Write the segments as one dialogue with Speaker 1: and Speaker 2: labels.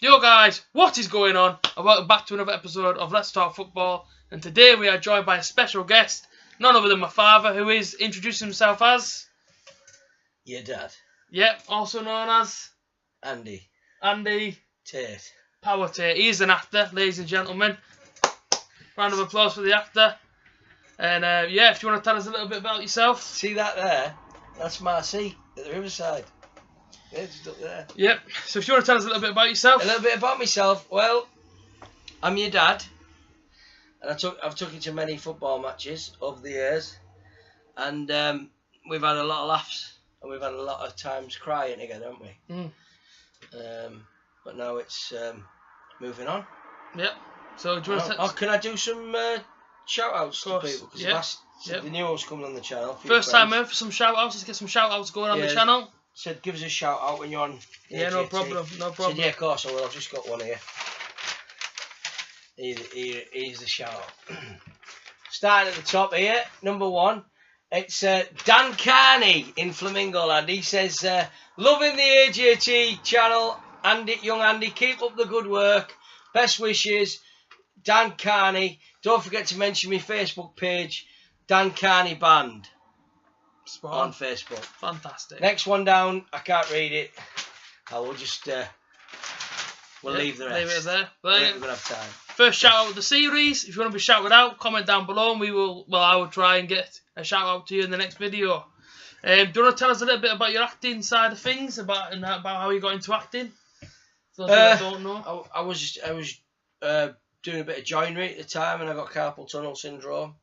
Speaker 1: Yo guys, what is going on? And welcome back to another episode of Let's Talk Football. And today we are joined by a special guest, none other than my father, who is introducing himself as...
Speaker 2: Your dad.
Speaker 1: Yep, also known as...
Speaker 2: Andy.
Speaker 1: Tate. Power Tate. He is an actor, ladies and gentlemen. Round of applause for the actor. And yeah, if you want to tell us a little bit about yourself.
Speaker 2: See that there? That's my seat at the riverside. Yeah, just up there.
Speaker 1: Yep. So if you want to tell us a little bit about yourself.
Speaker 2: A little bit about myself. Well, I'm your dad, and I've took you to many football matches over the years, and we've had a lot of laughs, and we've had a lot of times crying together, haven't we? But now it's moving on.
Speaker 1: Yep. So do you want to?
Speaker 2: Can I do some shout outs to people? Because the new one's coming on the channel.
Speaker 1: First time out for some shout outs. Let's get some shout outs going on the channel.
Speaker 2: Said give us a shout out when you're on.
Speaker 1: Yeah, no problem.
Speaker 2: Said, yeah, of course I will. I've just got one here. Here's the shout out. Starting at the top here, number one. It's Dan Carney in Flamingo Land. He says, loving the A.J.T. channel. Young Andy, keep up the good work. Best wishes, Dan Carney. Don't forget to mention my Facebook page, Dan Carney Band. On Facebook.
Speaker 1: Fantastic.
Speaker 2: Next one down, I can't read it. I will just we'll leave the rest.
Speaker 1: Leave it there.
Speaker 2: We're going to have time.
Speaker 1: First shout out of the series. If you want to be shouted out, comment down below and we will. Well, I will try and get a shout out to you in the next video. Do you want to tell us a little bit about your acting side of things, about how you got into acting? For those that don't know.
Speaker 2: I was doing a bit of joinery at the time, and I got carpal tunnel syndrome.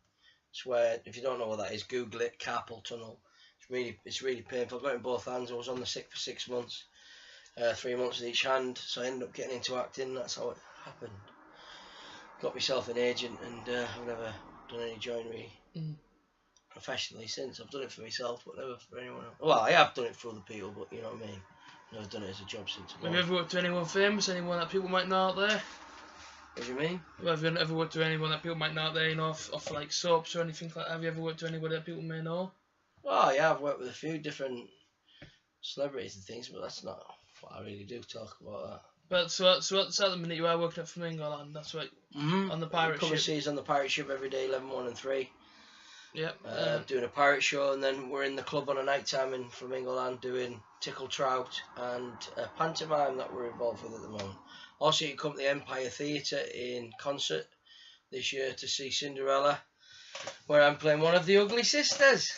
Speaker 2: It's where, if you don't know what that is, Google it. Carpal tunnel. It's really painful. I got it in both hands. I was on the sick for 6 months, 3 months with each hand. So I ended up getting into acting. That's how it happened. Got myself an agent, and I've never done any joinery professionally since. I've done it for myself, but never for anyone else. Well, I have done it for other people, but you know what I mean. I've never done it as a job since.
Speaker 1: Have you ever worked with anyone famous? Anyone that people might know out there?
Speaker 2: What do you mean?
Speaker 1: Have you ever worked with anyone that people might know out there, you know, off like soaps or anything like that? Have you ever worked with anybody that people may know?
Speaker 2: Oh yeah, I've worked with a few different celebrities and things, but that's not what I really do talk about that.
Speaker 1: But so at the minute you are working at Flamingo Land, that's right. On the pirate ship.
Speaker 2: Seas on the pirate ship every day, 11, 1 and 3.
Speaker 1: Yep.
Speaker 2: Doing a pirate show, and then we're in the club on a night time in Flamingo Land doing Tickle Trout and a pantomime that we're involved with at the moment. Also, you can come to the Empire Theatre in concert this year to see Cinderella, where I'm playing one of the Ugly Sisters.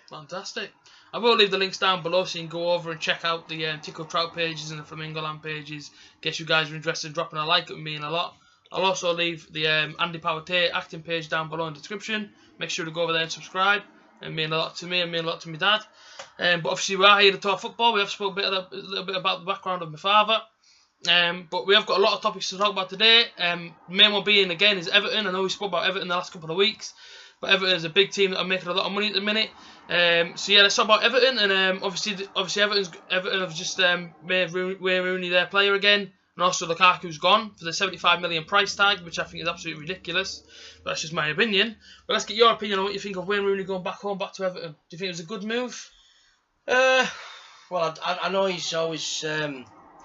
Speaker 1: Fantastic. I will leave the links down below so you can go over and check out the Tickle Trout pages and the Flamingo Land pages. In case you guys are interested in dropping a like, it would mean a lot. I'll also leave the Andy Power Tate acting page down below in the description. Make sure to go over there and subscribe. It means a lot to me and mean a lot to my dad. But obviously we are here to talk football. We have spoke a little bit about the background of my father. But we have got a lot of topics to talk about today. The main one being, again, is Everton. I know we spoke about Everton the last couple of weeks. But Everton is a big team that are making a lot of money at the minute. So yeah, let's talk about Everton. And obviously Everton have just made Wayne Rooney their player again. And also Lukaku's gone for the 75 million price tag, which I think is absolutely ridiculous. But that's just my opinion. But let's get your opinion on what you think of Wayne Rooney going back home, back to Everton. Do you think it was a good move?
Speaker 2: Well, I know he's always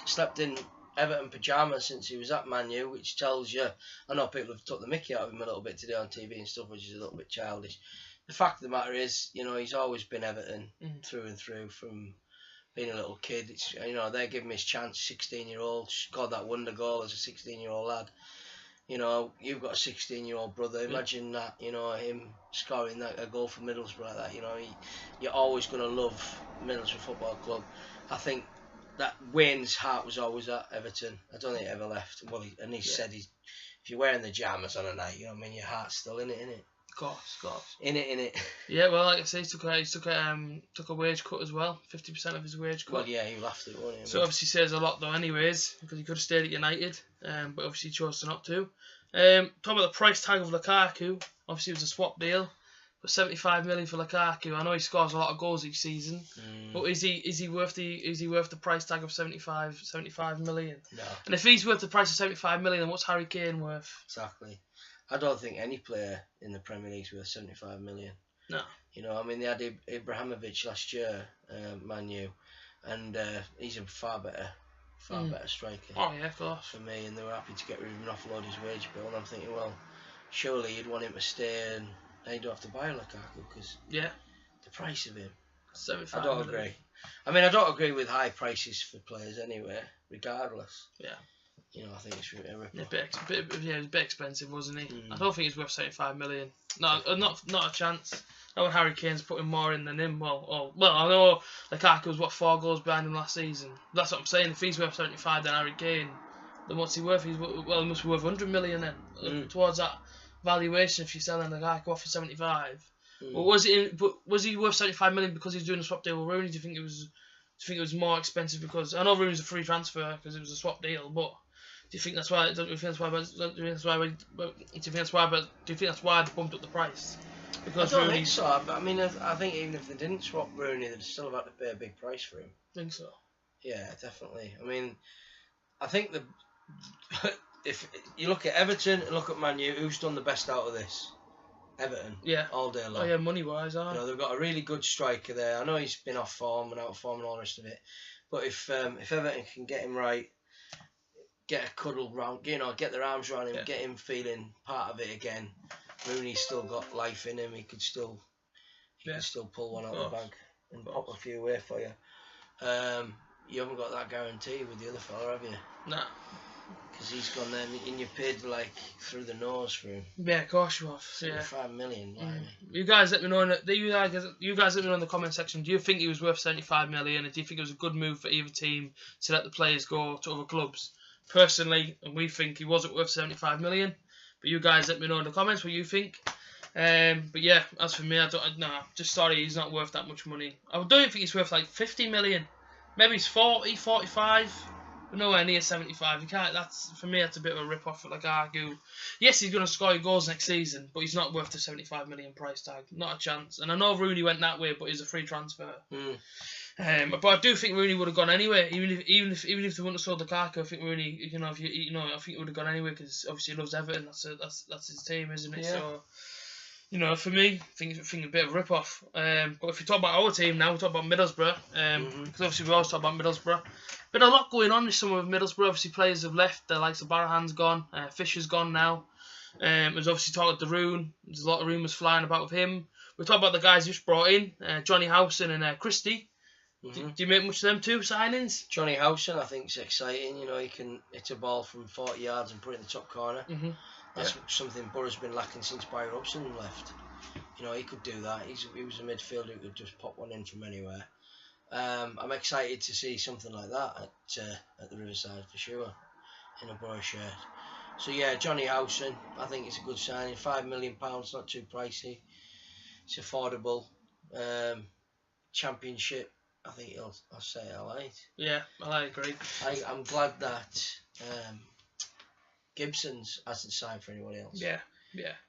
Speaker 2: slept in Everton pyjamas since he was at Man U, which tells you, I know people have took the mickey out of him a little bit today on TV and stuff, which is a little bit childish. The fact of the matter is, you know, he's always been Everton through and through from being a little kid. It's, you know, they're giving him his chance, 16-year-old, scored that wonder goal as a 16-year-old lad. You know, you've got a 16-year-old brother. Imagine that, you know, him scoring a goal for Middlesbrough like that. You know, you're always going to love Middlesbrough Football Club. I think that Wayne's heart was always at Everton. I don't think it ever left. Well, he said if you're wearing the pyjamas on a night, you know what I mean, your heart's still in it, innit?
Speaker 1: Of course.
Speaker 2: In it.
Speaker 1: Yeah, well, like I say, he took a wage cut as well, 50% of his wage cut.
Speaker 2: Well, yeah, he laughed at it, won't he?
Speaker 1: So obviously says a lot though, anyways, because he could have stayed at United, but obviously he chose to not to. Talking about the price tag of Lukaku, obviously it was a swap deal, but 75 million for Lukaku. I know he scores a lot of goals each season, but is he worth the price tag of 75 million?
Speaker 2: No.
Speaker 1: And if he's worth the price of 75 million, then what's Harry Kane worth?
Speaker 2: Exactly. I don't think any player in the Premier League is worth 75 million.
Speaker 1: No.
Speaker 2: You know, I mean, they had Ibrahimovic last year, Man U, and he's a far better far better striker.
Speaker 1: Oh yeah, of course.
Speaker 2: For me, and they were happy to get rid of him and offload his wage bill. And I'm thinking, well, surely you'd want him to stay, and then you don't have to buy Lukaku because the price of him.
Speaker 1: 75
Speaker 2: I don't
Speaker 1: million.
Speaker 2: agree. I mean, I don't agree with high prices for players anyway, regardless.
Speaker 1: Yeah.
Speaker 2: You know, I think it's a rip.
Speaker 1: It was a bit expensive, wasn't he? I don't think he's worth 75 million. No, not a chance. I know Harry Kane's putting more in than him. Well, I know Lukaku's 4 goals behind him last season. That's what I'm saying. If he's worth 75, then Harry Kane, then what's he worth? He must be worth 100 million then. Towards that valuation, if you're selling Lukaku off for 75. Well, was he worth 75 million because he's doing a swap deal with Rooney? Do you think it was more expensive because I know Rooney's a free transfer because it was a swap deal, but do you think that's why? Do you think that's why they bumped up the price? Because
Speaker 2: I don't think so. I mean, I think even if they didn't swap Rooney, they'd still have had to pay a big price for him.
Speaker 1: Think so?
Speaker 2: Yeah, definitely. I mean, I think if you look at Everton and look at Man U, who's done the best out of this? Everton.
Speaker 1: Yeah.
Speaker 2: All day long.
Speaker 1: Oh yeah, money wise,
Speaker 2: You know, they've got a really good striker there. I know he's been off form and out of form and all the rest of it, but if Everton can get him right, get a cuddle round, get their arms around him, get him feeling part of it again. Rooney's still got life in him. He could still pull one out of the bag and pop a few away for you. You haven't got that guarantee with the other fella, have you?
Speaker 1: Nah.
Speaker 2: Because he's gone there and you paid like through the nose for him.
Speaker 1: Yeah, of course you have. Yeah.
Speaker 2: 5 million.
Speaker 1: You guys let me know. You guys let me know in the comment section. Do you think he was worth 75 million? And do you think it was a good move for either team to let the players go to other clubs? Personally, and we think he wasn't worth 75 million. But you guys let me know in the comments what you think. But yeah, as for me, just sorry, he's not worth that much money. I don't think he's worth like 50 million. Maybe he's 40, 45. But nowhere near 75. You can't. For me, that's a bit of a rip off for Lukaku. Yes, he's going to score goals next season, but he's not worth the 75 million price tag. Not a chance. And I know Rooney went that way, but he's a free transfer. But I do think Rooney would have gone anyway. Even if they wouldn't have sold Lukaku, I think Rooney, I think he would have gone anyway because obviously he loves Everton. That's his team, isn't it?
Speaker 2: Yeah.
Speaker 1: So, for me, I think a bit of a rip off. But if you talk about our team now, we talk about Middlesbrough. Because obviously we always talk about Middlesbrough. Been a lot going on this summer with Middlesbrough. Obviously players have left. The likes of Barahan's gone. Fisher's gone now. There's obviously talk of Darun. There's a lot of rumours flying about with him. We talk about the guys who's brought in, Johnny Howson and Christie. Do you make much of them two signings?
Speaker 2: Johnny Howson, I think, is exciting. He can hit a ball from 40 yards and put it in the top corner. That's something Borough's been lacking since Barry Robson left. He could do that. He was a midfielder who could just pop one in from anywhere. I'm excited to see something like that at the Riverside for sure, in a Borough shirt. So yeah, Johnny Howson, I think it's a good signing. £5 million, not too pricey. It's affordable. Championship, I think I'll say it alright.
Speaker 1: Yeah, I agree.
Speaker 2: I'm glad that Gibson's hasn't signed for anyone else.
Speaker 1: Yeah.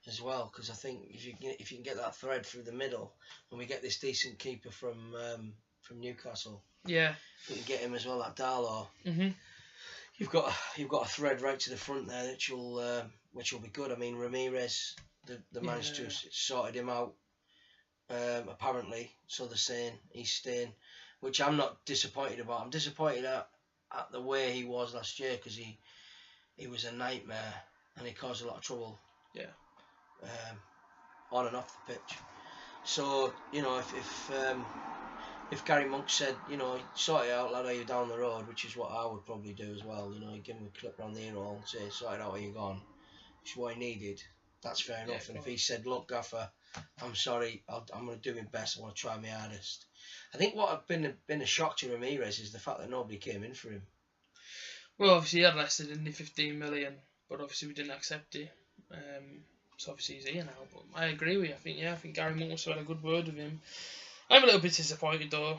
Speaker 2: As well, because I think if you can get that thread through the middle, and we get this decent keeper from Newcastle,
Speaker 1: we
Speaker 2: can get him as well, that Darlow. You've got a thread right to the front there which will be good. I mean, Ramirez, they managed to sorted him out. Apparently, so they're saying he's staying, which I'm not disappointed about. I'm disappointed at the way he was last year because he was a nightmare and he caused a lot of trouble. On and off the pitch. So if Gary Monk said, sort it out, lad, are you down the road, which is what I would probably do as well. Give him a clip round the ear hole and say, sort it out, are you gone? Which is what he needed. That's fair enough. And if he said, look, Gaffer, I'm sorry, I'm going to do my best. I want to try my hardest. I think what had been a shock to Ramirez is the fact that nobody came in for him.
Speaker 1: Well, obviously he had less than 15 million, but obviously we didn't accept it. So obviously he's here now. But I agree with you. I think Gary Monk must have had a good word with him. I'm a little bit disappointed though.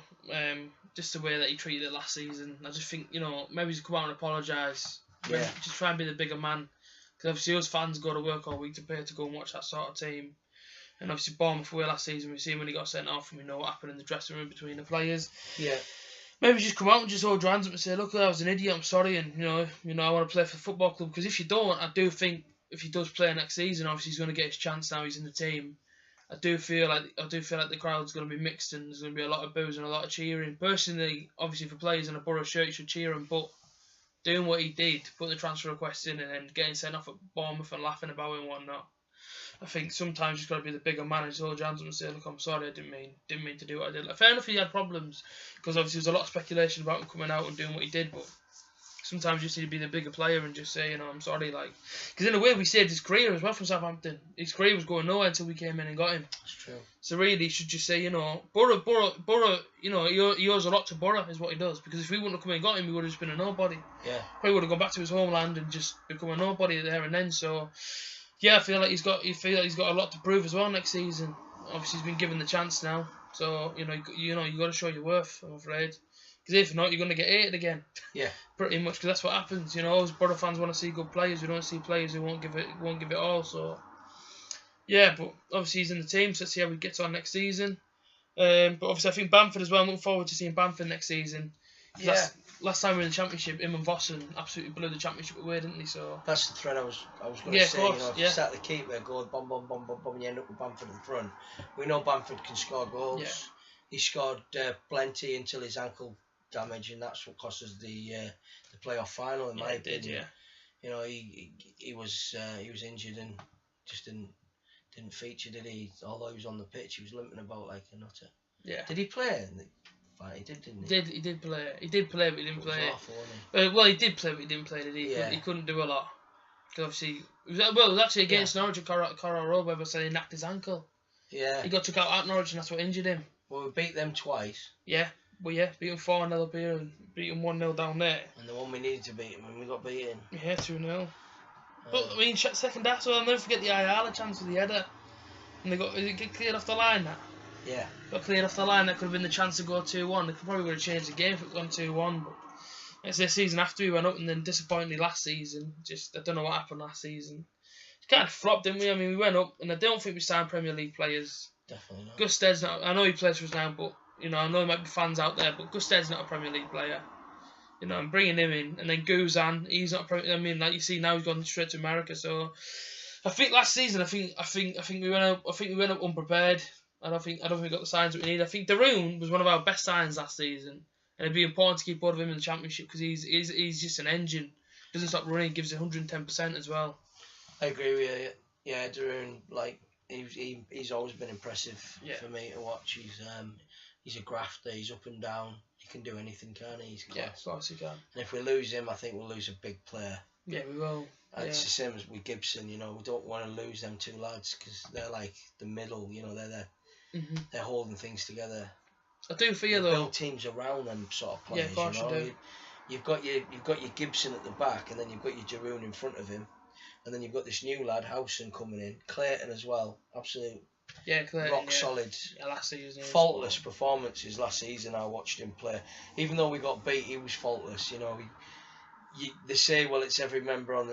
Speaker 1: Just the way that he treated it last season. I just think maybe he's come out and apologise.
Speaker 2: Yeah.
Speaker 1: Just try and be the bigger man. Because obviously us fans go to work all week to pay to go and watch that sort of team. And obviously Bournemouth away last season, we see when he got sent off, and we know what happened in the dressing room between the players.
Speaker 2: Yeah.
Speaker 1: Maybe just come out and just hold your hands up and say, look, I was an idiot, I'm sorry, and I want to play for the football club. Because if you don't, I do think if he does play next season, obviously he's going to get his chance now. He's in the team. I do feel like the crowd's going to be mixed, and there's going to be a lot of boos and a lot of cheering. Personally, obviously for players in a Borough shirt, you should cheer them, but doing what he did, put the transfer request in, and then getting sent off at Bournemouth and laughing about it and whatnot. I think sometimes you've got to be the bigger man and hold your hands up and say, look, I'm sorry, I didn't mean to do what I did. Like, fair enough, he had problems, because obviously there's a lot of speculation about him coming out and doing what he did, but sometimes you just need to be the bigger player and just say, I'm sorry, like, because in a way we saved his career as well from Southampton. His career was going nowhere until we came in and got him.
Speaker 2: That's true.
Speaker 1: So really, he should just say, Borough, he owes a lot to Borough, is what he does, because if we wouldn't have come and got him, he would have just been a nobody.
Speaker 2: Yeah.
Speaker 1: Probably would have gone back to his homeland and just become a nobody there and then. So yeah, I feel like he's got a lot to prove as well next season. Obviously, he's been given the chance now, so you got to show your worth. I'm afraid, because if not, you're going to get hated again.
Speaker 2: Yeah,
Speaker 1: pretty much, because that's what happens. As Borough fans want to see good players. We don't see players who won't give it all. So yeah, but obviously he's in the team, so let's see how he gets on next season. But obviously, I think Bamford as well. I'm looking forward to seeing Bamford next season.
Speaker 2: Yeah.
Speaker 1: Last time we were in the Championship, him and Vossen absolutely blew the Championship away, didn't they? So
Speaker 2: that's the thread I was going to say.
Speaker 1: Course,
Speaker 2: if you start the keeper, go bomb, bomb, bomb, bomb, bomb, and you end up with Bamford in front. We know Bamford can score goals.
Speaker 1: Yeah.
Speaker 2: He scored plenty until his ankle damage, and that's what cost us the playoff final. In my opinion, he was injured and just didn't feature, did he? Although he was on the pitch, he was limping about like a nutter.
Speaker 1: Yeah.
Speaker 2: Did he play? He did, didn't he?
Speaker 1: He did play. He did play, but he didn't play.
Speaker 2: Awful, wasn't he?
Speaker 1: Well, he did play, but he didn't play, did he?
Speaker 2: Yeah.
Speaker 1: He couldn't do a lot. Because obviously, it was actually against Norwich at Corral Road, where they said he knocked his ankle.
Speaker 2: Yeah.
Speaker 1: He got took out at Norwich, and that's what injured him.
Speaker 2: Well, we beat them twice.
Speaker 1: Yeah. Well, yeah, beat him 4-0 up here and beat him 1-0 down there.
Speaker 2: And the one we needed to beat him, and we got beaten.
Speaker 1: Yeah, 2-0. But I mean, second half, so I'll never forget the Ayala chance with the header. And they get cleared off the line, that.
Speaker 2: Yeah.
Speaker 1: Got cleared off the line, that could have been the chance to go 2-1. They probably would have changed the game if it had gone 2-1, but it's the season after we went up, and then disappointingly last season, I don't know what happened last season. It kind of flopped, didn't we? I mean, we went up, and I don't think we signed Premier League players.
Speaker 2: Definitely not.
Speaker 1: Gusted's not, I know he plays for us now, but, I know there might be fans out there, but Gusted's not a Premier League player. I'm bringing him in, and then Guzan, he's not. Like you see now, he's gone straight to America. So, I think last season, I think we went up. I think we went up unprepared. I don't think we got the signs that we need. I think Darun was one of our best signs last season, and it'd be important to keep hold of him in the Championship because he's just an engine. Doesn't stop running, gives 110% as well.
Speaker 2: I agree with you. Yeah, Darun, like he's always been impressive for me to watch. He's a grafter. He's up and down. He can do anything, can't he? He's class.
Speaker 1: Yeah, of course he can.
Speaker 2: And if we lose him, I think we'll lose a big player.
Speaker 1: Yeah, we will.
Speaker 2: It's the same as with Gibson. We don't want to lose them two lads because they're like the middle. They're holding things together.
Speaker 1: I do fear though.
Speaker 2: Build teams around them sort of players.
Speaker 1: Yeah, of course you do.
Speaker 2: You've got your Gibson at the back, and then you've got your Darun in front of him, and then you've got this new lad Howson coming in, Clayton as well. Absolute.
Speaker 1: Yeah, Clayton,
Speaker 2: rock solid.
Speaker 1: Yeah, last season.
Speaker 2: Faultless performances last season. I watched him play. Even though we got beat, he was faultless. They say, well, it's every member on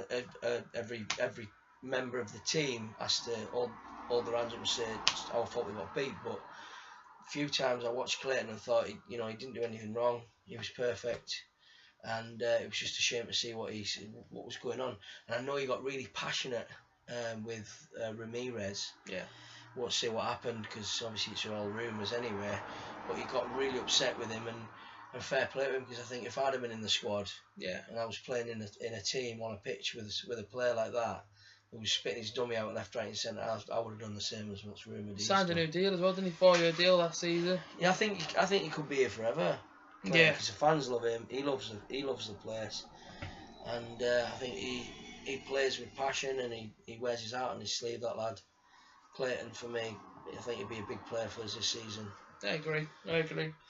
Speaker 2: every member of the team has to hold their hands up and say, "Oh, I thought we got beat." But a few times I watched Clayton and thought, he didn't do anything wrong. He was perfect, and it was just a shame to see what was going on. And I know he got really passionate with Ramirez.
Speaker 1: Yeah.
Speaker 2: Won't say what happened because obviously it's all rumours anyway, but he got really upset with him and fair play to him because I think if I'd have been in the squad and I was playing in a team on a pitch with a player like that who was spitting his dummy out left, right and centre, I would have done the same as what's rumoured.
Speaker 1: Signed a new deal as well, didn't he? 4-year deal last season.
Speaker 2: Yeah, I think he could be here forever.
Speaker 1: Yeah,
Speaker 2: because the fans love him. He loves the place, and I think he plays with passion and he wears his heart on his sleeve. That lad. Clayton, for me, I think he'd be a big player for us this season.
Speaker 1: I agree.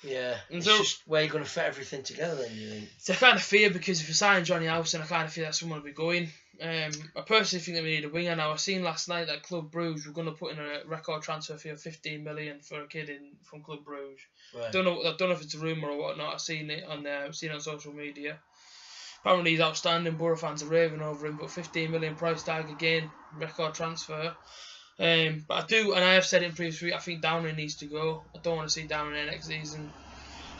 Speaker 2: Yeah,
Speaker 1: and
Speaker 2: it's
Speaker 1: so,
Speaker 2: just where you're going to fit everything together then, you think?
Speaker 1: So I kind of fear because if we sign Johnny Howson, I kind of fear that someone will be going. I personally think that we need a winger now. I seen last night that Club Brugge were going to put in a record transfer fee of 15 million for a kid from Club Brugge. Right. I don't know if it's a rumour or whatnot. I've seen it on social media. Apparently he's outstanding. Borough fans are raving over him, but 15 million price tag again, record transfer. But I do, and I have said it in previous week, I think Downing needs to go. I don't want to see Downing in next season.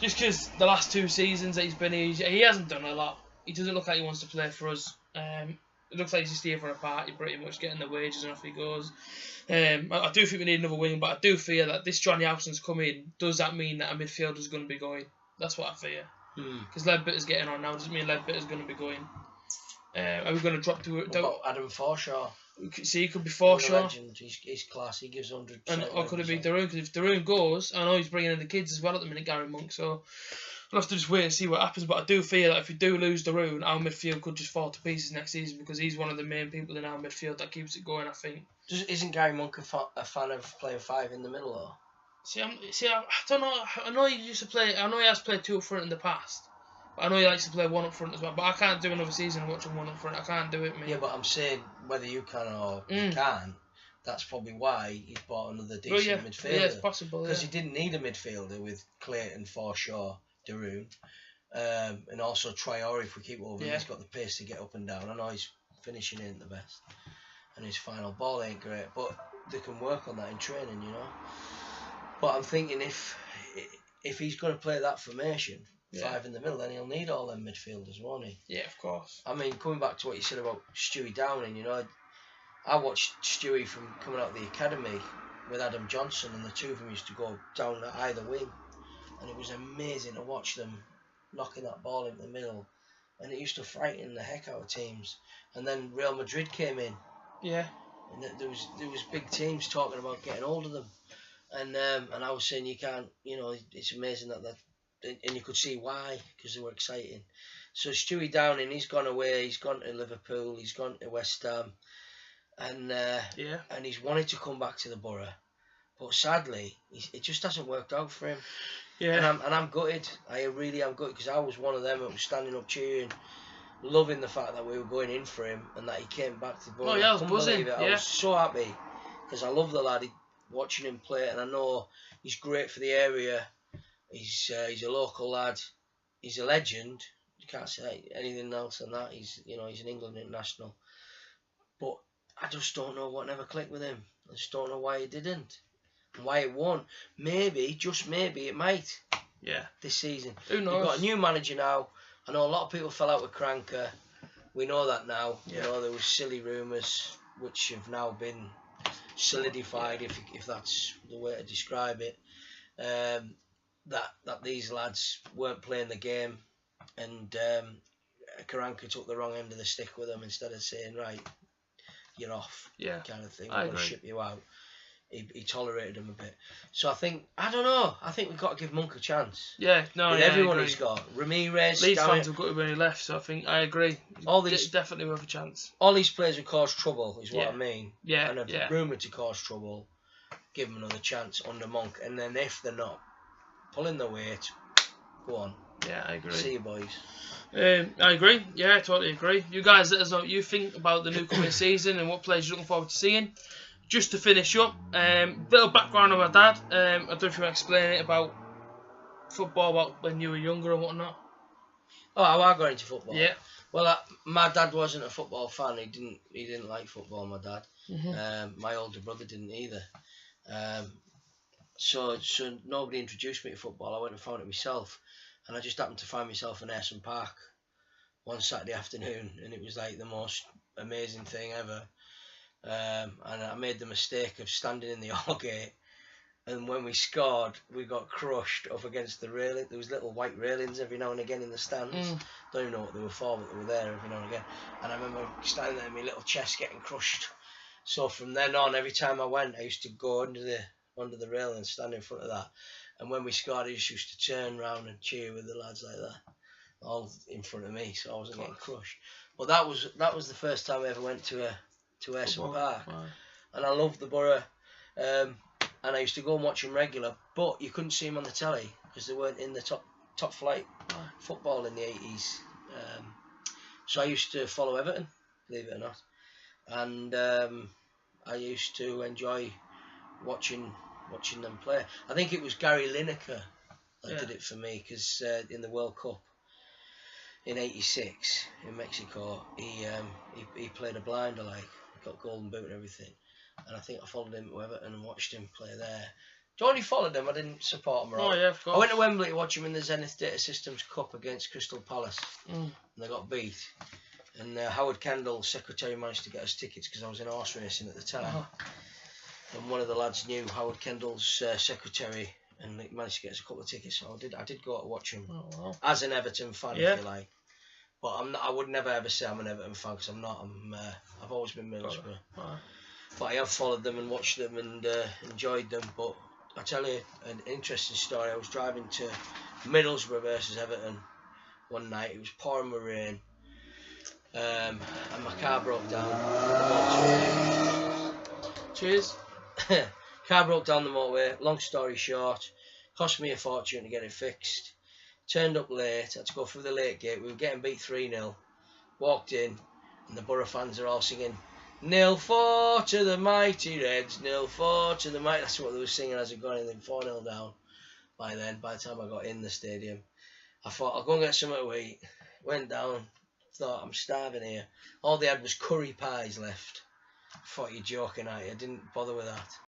Speaker 1: Just because the last 2 seasons that he's been here, he hasn't done a lot. He doesn't look like he wants to play for us. It looks like he's just here for a party, pretty much, getting the wages and off he goes. I do think we need another wing, but I do fear that this Johnny Howson's come in. Does that mean that a midfielder's going to be going? That's what I fear. Because Leadbitter's getting on now. Doesn't mean Leadbitter's going to be going. Are we going to drop to
Speaker 2: What about Adam Forshaw?
Speaker 1: See, he could be Forshaw.
Speaker 2: Legend. He's class. He gives 100%.
Speaker 1: Or could it be Daroon? Because if Daroon goes, I know he's bringing in the kids as well at the minute, Gary Monk. So we'll have to just wait and see what happens. But I do feel that if we do lose Daroon, our midfield could just fall to pieces next season because he's one of the main people in our midfield that keeps it going, I think.
Speaker 2: Isn't Gary Monk a fan of playing 5 in the middle, though?
Speaker 1: I don't know. I know he used to play. I know he has played 2 up front in the past. But I know he likes to play 1 up front as well. But I can't do another season watching 1 up front. I can't do it, mate.
Speaker 2: Yeah, but I'm saying whether you can or you can. That's probably why he's bought another decent midfielder.
Speaker 1: Yeah, it's possible.
Speaker 2: Because he didn't need a midfielder with Clayton, Forshaw, Daroon, and also Traore. If we keep over, he's got the pace to get up and down. I know his finishing ain't the best, and his final ball ain't great, but they can work on that in training, you know. But I'm thinking if he's going to play that formation, 5 in the middle, then he'll need all them midfielders, won't he?
Speaker 1: Yeah, of course.
Speaker 2: I mean, coming back to what you said about Stewie Downing, you know, I watched Stewie from coming out of the academy with Adam Johnson, and the two of them used to go down at either wing, and it was amazing to watch them knocking that ball into the middle, and it used to frighten the heck out of teams. And then Real Madrid came in,
Speaker 1: and
Speaker 2: there was big teams talking about getting hold of them, and I was saying you can't, you know, it's amazing that and you could see why, because they were exciting. So Stewie Downing, he's gone away, he's gone to Liverpool, he's gone to West Ham, and he's wanted to come back to the Borough, but sadly it just hasn't worked out for him. And I'm gutted. I really am gutted, because I was one of them that was standing up cheering, loving the fact that we were going in for him and that he came back to the Borough.
Speaker 1: I was buzzing.
Speaker 2: I was so happy, because I love the lad. Watching him play, and I know he's great for the area. He's a local lad. He's a legend. You can't say anything else than that. He's an England international. But I just don't know what never clicked with him. I just don't know why he didn't, and why it won't. Maybe, just maybe, it might.
Speaker 1: Yeah.
Speaker 2: This season.
Speaker 1: Who knows?
Speaker 2: We've got a new manager now. I know a lot of people fell out with Cranker. We know that now. Yeah. You know, there was silly rumours which have now been solidified, if that's the way to describe it. That these lads weren't playing the game, and Karanka took the wrong end of the stick with them. Instead of saying, right, you're off, kind of thing, we're going to ship you out, he tolerated them a bit. So I don't know, I think we've got to give Monk a chance. Everyone he's got. Ramirez,
Speaker 1: Leeds fans have got him when he left, so I agree. It's definitely worth a chance.
Speaker 2: All these players who cause trouble is what I mean.
Speaker 1: And
Speaker 2: are rumoured to cause trouble, give them another chance under Monk, and then if they're not pulling the weight, go on.
Speaker 1: Yeah, I agree.
Speaker 2: See you, boys.
Speaker 1: I agree. Yeah, I totally agree. You guys let us know what you think about the new coming season and what players you're looking forward to seeing. Just to finish up, little background on my dad. I don't know if you want to explain it about football, about when you were younger and whatnot.
Speaker 2: Oh, how I got into football?
Speaker 1: Yeah.
Speaker 2: Well, my dad wasn't a football fan. He didn't like football. My dad. My older brother didn't either. So nobody introduced me to football. I went and found it myself, and I just happened to find myself in Ayresome Park one Saturday afternoon, and it was like the most amazing thing ever. And I made the mistake of standing in the all-gate, and when we scored, we got crushed up against the railing. There was little white railings every now and again in the stands. Don't even know what they were for, but they were there every now and again. And I remember standing there, my little chest getting crushed. So from then on, every time I went, I used to go under the railing and stand in front of that. And when we scored, I just used to turn around and cheer with the lads like that, all in front of me, so I wasn't getting crushed. But that was the first time I ever went to Ayresome Park.
Speaker 1: Wow.
Speaker 2: And I loved the Borough, and I used to go and watch them regular, but you couldn't see them on the telly because they weren't in the top flight football in the 80s. So I used to follow Everton, believe it or not, and I used to enjoy watching them play. I think it was Gary Lineker that did it for me, because in the World Cup in '86 in Mexico, he played a blinder, like got golden boot and everything, and I think I followed him to Everton and watched him play there. I only followed him, I didn't support him.
Speaker 1: Oh yeah, of course.
Speaker 2: I went to Wembley to watch him in the Zenith Data Systems Cup against Crystal Palace, and they got beat. And Howard Kendall's secretary managed to get us tickets because I was in horse racing at the time. And one of the lads knew Howard Kendall's secretary, and he managed to get us a couple of tickets. So I did go to watch him
Speaker 1: Oh, wow.
Speaker 2: as an Everton fan,
Speaker 1: Yeah.
Speaker 2: if you like. But I'm not. I would never ever say I'm an Everton fan because I'm not. I've always been Middlesbrough.
Speaker 1: Right.
Speaker 2: But I have followed them and watched them and enjoyed them. But I tell you an interesting story. I was driving to Middlesbrough versus Everton one night. It was pouring with rain, and my car broke down.
Speaker 1: Cheers.
Speaker 2: Car broke down the motorway. Long story short, cost me a fortune to get it fixed. Turned up late. Had to go through the late gate. We were getting beat 3-0. Walked in, and the Borough fans are all singing 0-4 to the mighty Reds, 0-4 to the mighty. That's what they were singing as it got in. 4-0 down. By then, by the time I got in the stadium, I thought I'll go and get something to eat. Went down. Thought I'm starving here. All they had was curry pies left. I thought you're joking, I didn't bother with that.